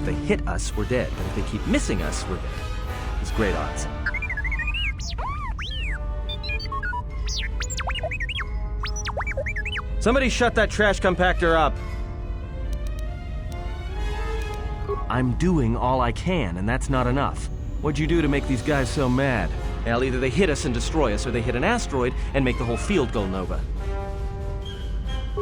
they hit us, we're dead. But if they keep missing us, we're dead. It's great odds. Somebody shut that trash compactor up! I'm doing all I can, and that's not enough. What'd you do to make these guys so mad? Well, either they hit us and destroy us, or they hit an asteroid and make the whole field go nova.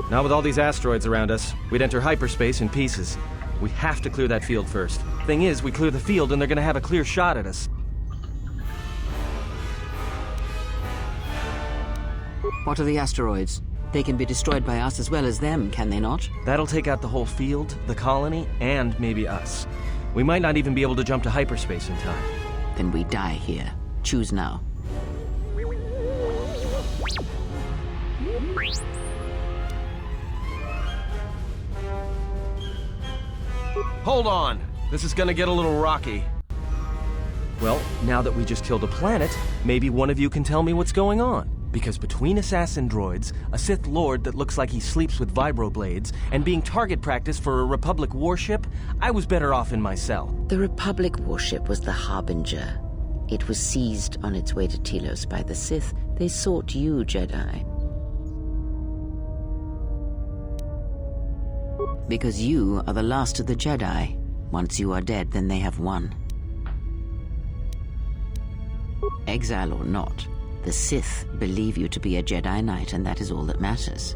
Not with all these asteroids around us. We'd enter hyperspace in pieces. We have to clear that field first. Thing is, we clear the field and they're gonna have a clear shot at us. What are the asteroids? They can be destroyed by us as well as them, can they not? That'll take out the whole field, the colony, and maybe us. We might not even be able to jump to hyperspace in time. Then we die here. Choose now. Hold on! This is gonna get a little rocky. Well, now that we just killed a planet, maybe one of you can tell me what's going on. Because between assassin droids, a Sith Lord that looks like he sleeps with vibroblades, and being target practice for a Republic warship, I was better off in my cell. The Republic warship was the Harbinger. It was seized on its way to Telos by the Sith. They sought you, Jedi. Because you are the last of the Jedi. Once you are dead, then they have won. Exile or not, the Sith believe you to be a Jedi Knight, and that is all that matters.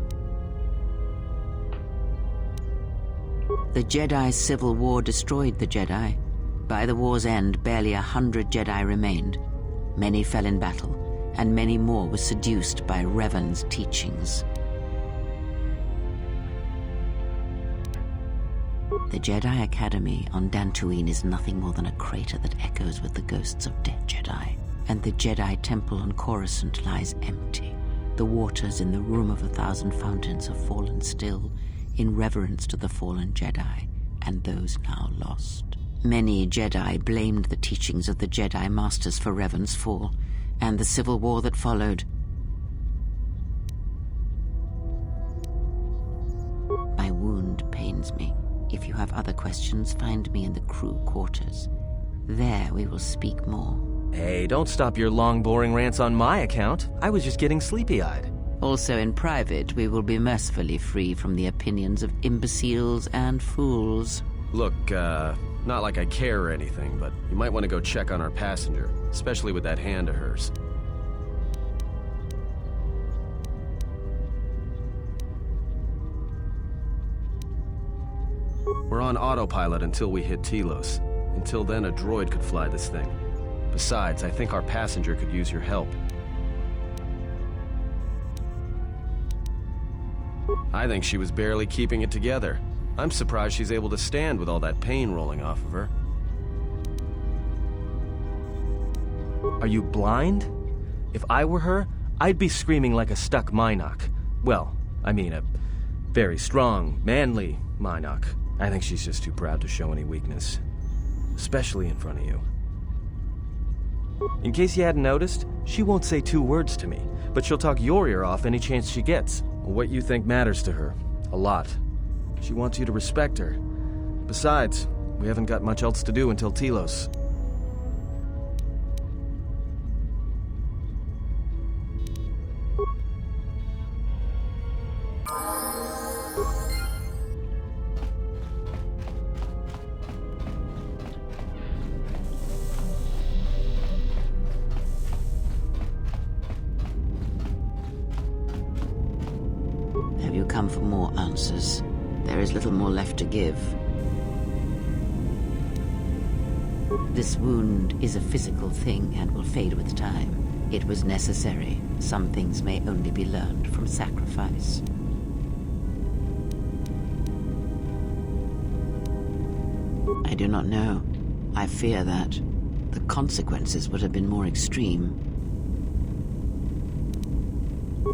The Jedi Civil War destroyed the Jedi. By the war's end, barely 100 Jedi remained. Many fell in battle, and many more were seduced by Revan's teachings. The Jedi Academy on Dantooine is nothing more than a crater that echoes with the ghosts of dead Jedi. And the Jedi Temple on Coruscant lies empty. The waters in the Room of 1,000 Fountains have fallen still in reverence to the fallen Jedi and those now lost. Many Jedi blamed the teachings of the Jedi Masters for Revan's fall and the civil war that followed. My wound pains me. If you have other questions, find me in the crew quarters. There we will speak more. Hey, don't stop your long, boring rants on my account. I was just getting sleepy-eyed. Also in private, we will be mercifully free from the opinions of imbeciles and fools. Look, not like I care or anything, but you might want to go check on our passenger, especially with that hand of hers. We're on autopilot until we hit Telos. Until then, a droid could fly this thing. Besides, I think our passenger could use your help. I think she was barely keeping it together. I'm surprised she's able to stand with all that pain rolling off of her. Are you blind? If I were her, I'd be screaming like a stuck Mynock. Well, I mean a very strong, manly Mynock. I think she's just too proud to show any weakness. Especially in front of you. In case you hadn't noticed, she won't say 2 words to me, but she'll talk your ear off any chance she gets. What you think matters to her. A lot. She wants you to respect her. Besides, we haven't got much else to do until Telos. Have you come for more answers? There is little more left to give. This wound is a physical thing and will fade with time. It was necessary. Some things may only be learned from sacrifice. I do not know. I fear that the consequences would have been more extreme.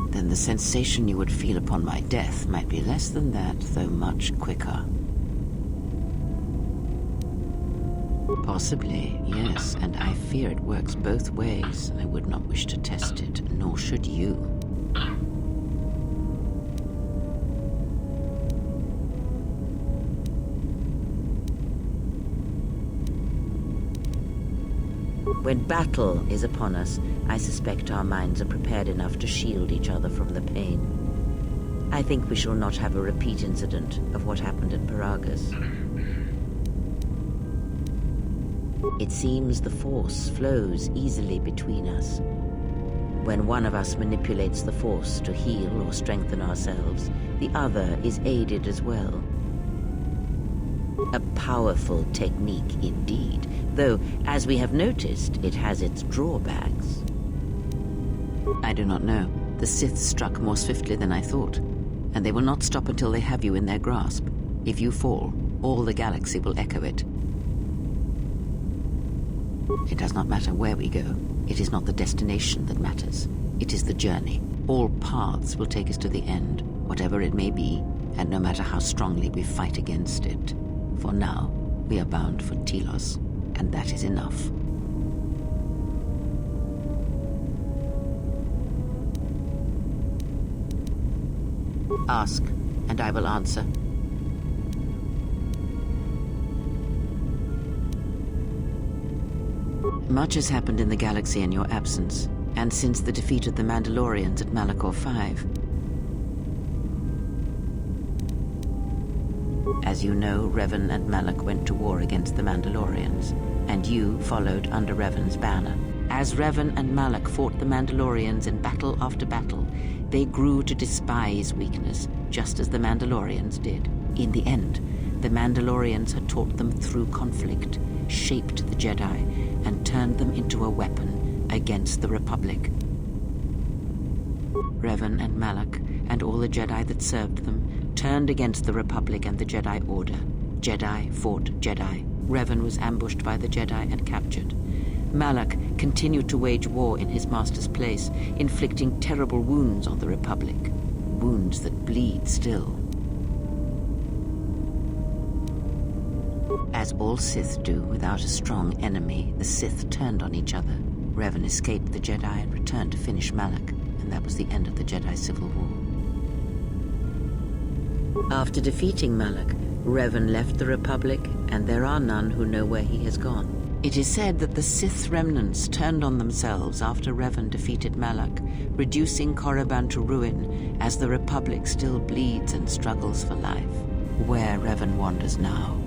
Then the sensation you would feel upon my death might be less than that, though much quicker. Possibly, yes, and I fear it works both ways. I would not wish to test it, nor should you. When battle is upon us, I suspect our minds are prepared enough to shield each other from the pain. I think we shall not have a repeat incident of what happened at Paragus. It seems the Force flows easily between us. When one of us manipulates the Force to heal or strengthen ourselves, the other is aided as well. A powerful technique indeed, though, as we have noticed, it has its drawbacks. I do not know. The Sith struck more swiftly than I thought, and they will not stop until they have you in their grasp. If you fall, all the galaxy will echo it. It does not matter where we go. It is not the destination that matters. It is the journey. All paths will take us to the end, whatever it may be, and no matter how strongly we fight against it. For now, we are bound for Telos, and that is enough. Ask, and I will answer. Much has happened in the galaxy in your absence, and since the defeat of the Mandalorians at Malachor 5. As you know, Revan and Malak went to war against the Mandalorians, and you followed under Revan's banner. As Revan and Malak fought the Mandalorians in battle after battle, they grew to despise weakness, just as the Mandalorians did. In the end, the Mandalorians had taught them through conflict, shaped the Jedi, and turned them into a weapon against the Republic. Revan and Malak, and all the Jedi that served them, turned against the Republic and the Jedi Order. Jedi fought Jedi. Revan was ambushed by the Jedi and captured. Malak continued to wage war in his master's place, inflicting terrible wounds on the Republic. Wounds that bleed still. As all Sith do without a strong enemy, the Sith turned on each other. Revan escaped the Jedi and returned to finish Malak, and that was the end of the Jedi Civil War. After defeating Malak, Revan left the Republic, and there are none who know where he has gone. It is said that the Sith remnants turned on themselves after Revan defeated Malak, reducing Korriban to ruin as the Republic still bleeds and struggles for life. Where Revan wanders now,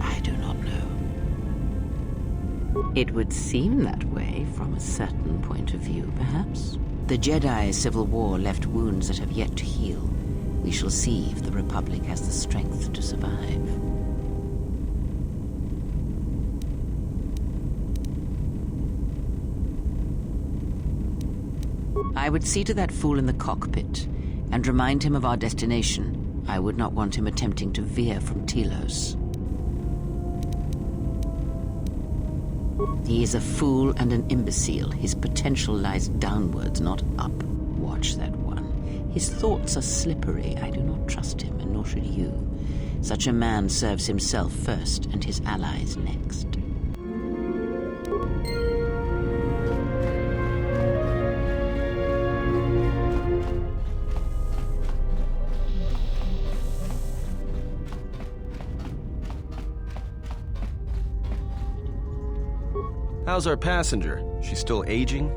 I do not know. It would seem that way from a certain point of view, perhaps. The Jedi Civil War left wounds that have yet to heal. We shall see if the Republic has the strength to survive. I would see to that fool in the cockpit and remind him of our destination. I would not want him attempting to veer from Telos. He is a fool and an imbecile. His potential lies downwards, not up. Watch that one. His thoughts are slippery. I do not trust him, and nor should you. Such a man serves himself first and his allies next. How's our passenger? She's still aging?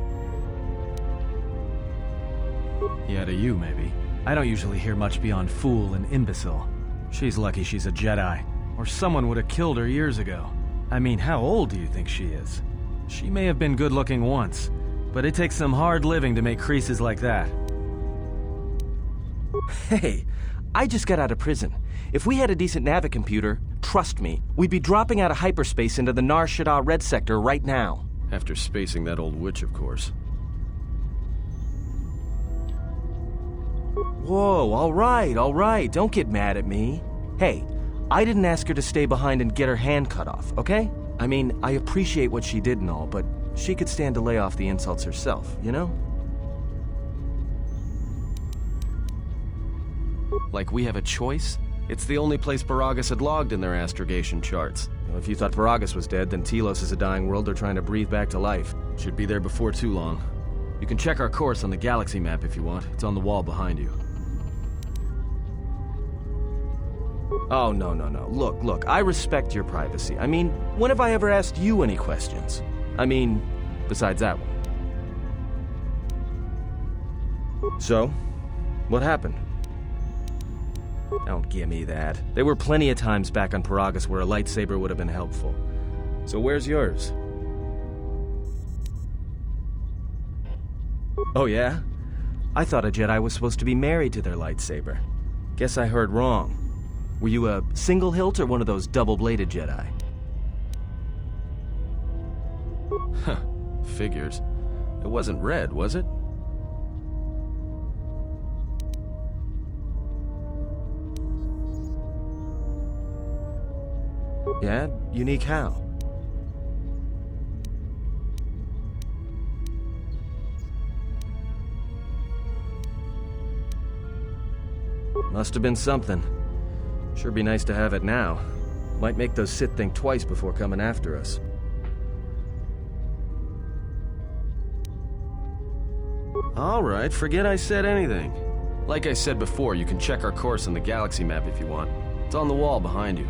Yeah, to you, maybe. I don't usually hear much beyond fool and imbecile. She's lucky she's a Jedi, or someone would have killed her years ago. I mean, how old do you think she is? She may have been good-looking once, but it takes some hard living to make creases like that. Hey, I just got out of prison. If we had a decent navicomputer, trust me, we'd be dropping out of hyperspace into the Nar Shaddaa Red Sector right now. After spacing that old witch, of course. Whoa, all right, don't get mad at me. Hey, I didn't ask her to stay behind and get her hand cut off, okay? I mean, I appreciate what she did and all, but she could stand to lay off the insults herself, you know? Like we have a choice? It's the only place Paragus had logged in their astrogation charts. If you thought Paragus was dead, then Telos is a dying world they're trying to breathe back to life. Should be there before too long. You can check our course on the galaxy map if you want. It's on the wall behind you. Oh, no. Look, I respect your privacy. I mean, when have I ever asked you any questions? I mean, besides that one. So, what happened? Don't give me that. There were plenty of times back on Paragus where a lightsaber would have been helpful. So where's yours? Oh yeah? I thought a Jedi was supposed to be married to their lightsaber. Guess I heard wrong. Were you a single hilt or one of those double-bladed Jedi? Huh, figures. It wasn't red, was it? Yeah? Unique how? Must have been something. Sure be nice to have it now. Might make those Sith think twice before coming after us. Alright, forget I said anything. Like I said before, you can check our course on the galaxy map if you want. It's on the wall behind you.